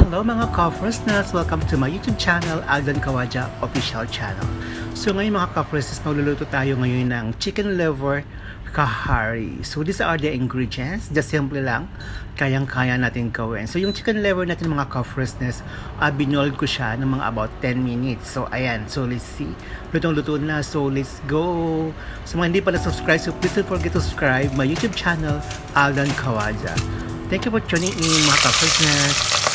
Hello mga ka-firstness! Welcome to my YouTube channel, Aldhan Official Channel. So ngayon mga ka-firstness, magluluto tayo ngayon ng chicken liver kahari. So these are the ingredients, just simple lang, kayang-kaya natin gawin. So yung chicken liver natin mga ka-firstness, binold ko siya ng mga about 10 minutes. So ayan, so let's see. Lutong-luto na, so let's go! So mga hindi pa na-subscribe, so please don't forget to subscribe my YouTube channel, Aldhan Kawaja. Thank you for tuning in mga ka-firstness.